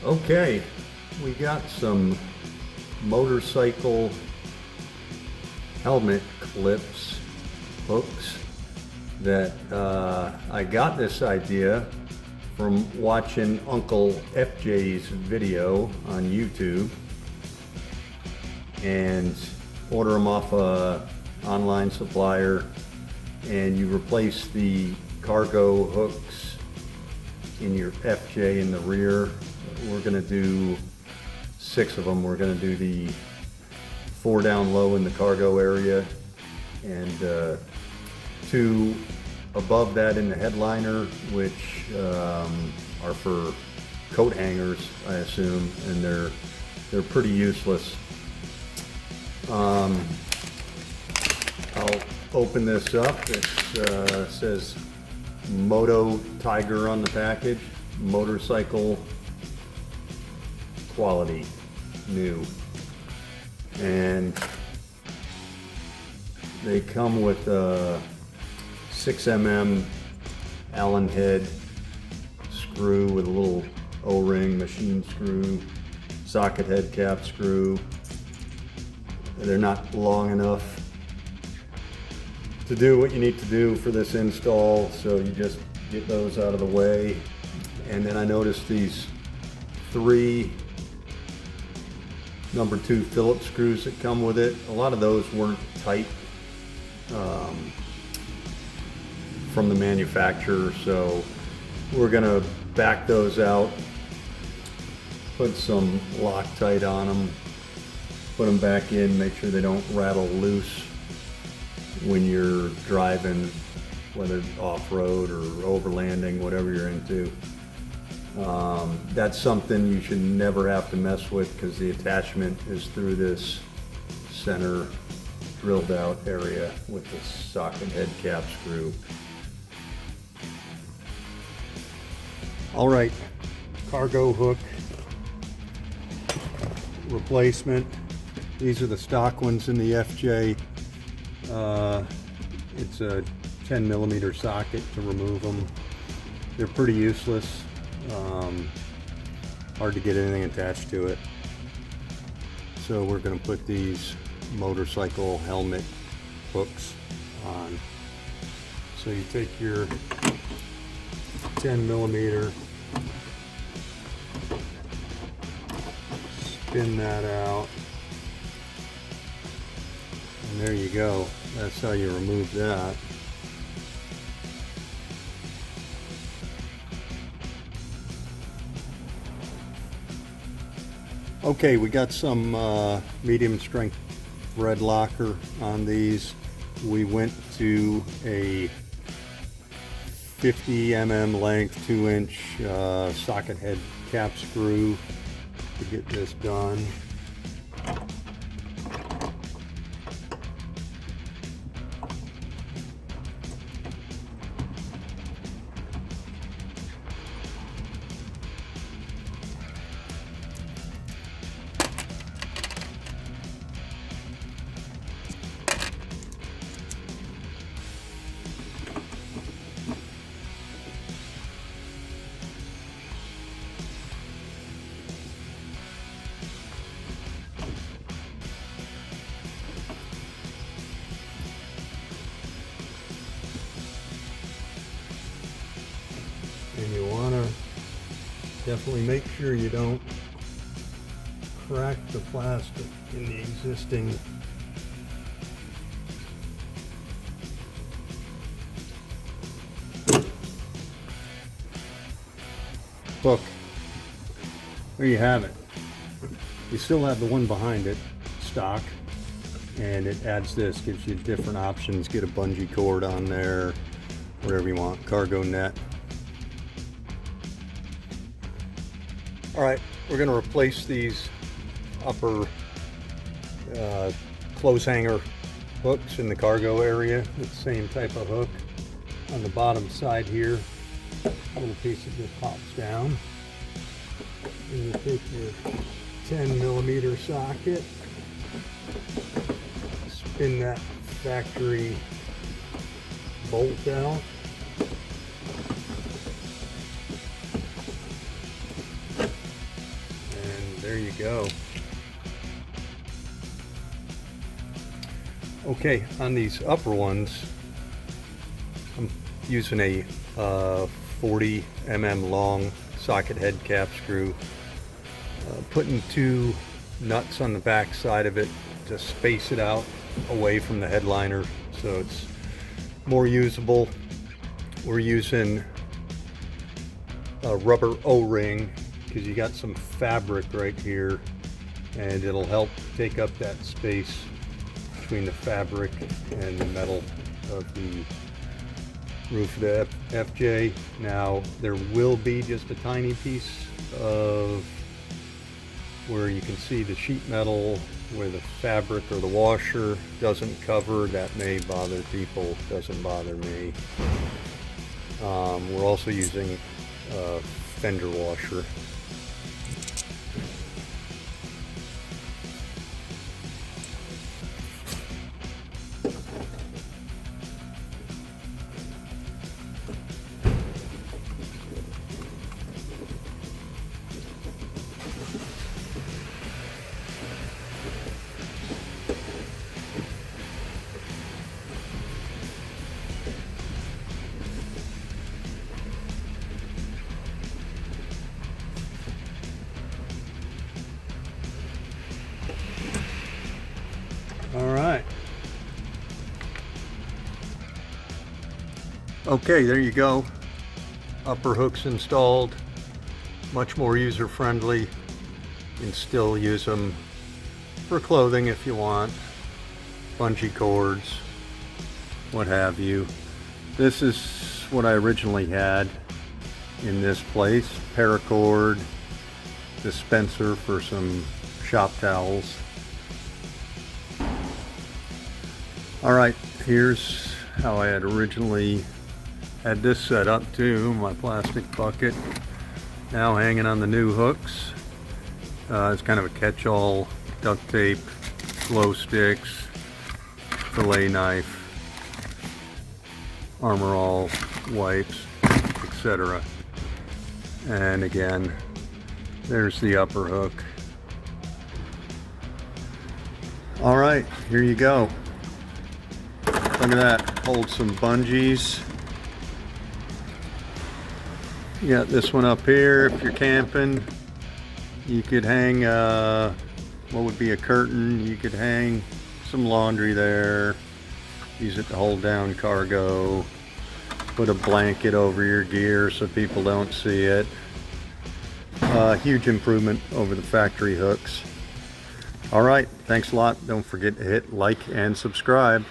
Okay, we got some motorcycle helmet clips, hooks that I got this idea from watching Uncle FJ's video on YouTube and order them off a online supplier, and you replace the cargo hooks in your FJ in the rear. We're gonna do 6 of them. We're gonna do the 4 down low in the cargo area and 2 above that in the headliner, which are for coat hangers, I assume, and they're pretty useless. I'll open this up. It says Moto Tiger on the package, motorcycle quality, new, and they come with a 6mm Allen head screw with a little O-ring, machine screw, socket head cap screw. They're not long enough to do what you need to do for this install, so you just get those out of the way. And then I noticed these 3 number 2 Phillips screws that come with it. A lot of those weren't tight from the manufacturer, so we're gonna back those out, put some Loctite on them, put them back in, make sure they don't rattle loose when you're driving, whether off-road or overlanding, whatever you're into. That's something you should never have to mess with, because the attachment is through this center drilled out area with the socket head cap screw. All right, cargo hook replacement. These are the stock ones in the FJ. It's a 10mm socket to remove them. They're pretty useless. Hard to get anything attached to it. So we're going to put these motorcycle helmet hooks on. So you take your 10mm, spin that out, and there you go. That's how you remove that. Okay, we got some medium strength thread locker on these. We went to a 50mm length, 2-inch socket head cap screw to get this done. And you want to definitely make sure you don't crack the plastic in the existing hook. There you have it. You still have the one behind it stock, and it adds this, gives you different options. Get a bungee cord on there, whatever you want, cargo net. All right, we're going to replace these upper clothes hanger hooks in the cargo area with the same type of hook. On the bottom side here, a little piece that just pops down. And you take your 10mm socket, spin that factory bolt out, there you go. Okay, on these upper ones, I'm using a 40 mm long socket head cap screw, putting 2 nuts on the back side of it to space it out away from the headliner so it's more usable. We're using a rubber O-ring because you got some fabric right here, and it'll help take up that space between the fabric and the metal of the roof of the FJ. Now there will be just a tiny piece of where you can see the sheet metal where the fabric or the washer doesn't cover. That may bother people, doesn't bother me. We're also using a fender washer. All right. Okay, there you go. Upper hooks installed. Much more user-friendly. You can still use them for clothing if you want. Bungee cords, what have you. This is what I originally had in this place. Paracord dispenser for some shop towels. All right, here's how I had originally had this set up too. My plastic bucket now hanging on the new hooks. It's kind of a catch-all: duct tape, glow sticks, fillet knife, Armor All wipes, etc. And again, there's the upper hook. All right, here you go. Look at that, holds some bungees. You got this one up here if you're camping. You could hang, what would be a curtain. You could hang some laundry there. Use it to hold down cargo. Put a blanket over your gear so people don't see it. Huge improvement over the factory hooks. All right, thanks a lot. Don't forget to hit like and subscribe.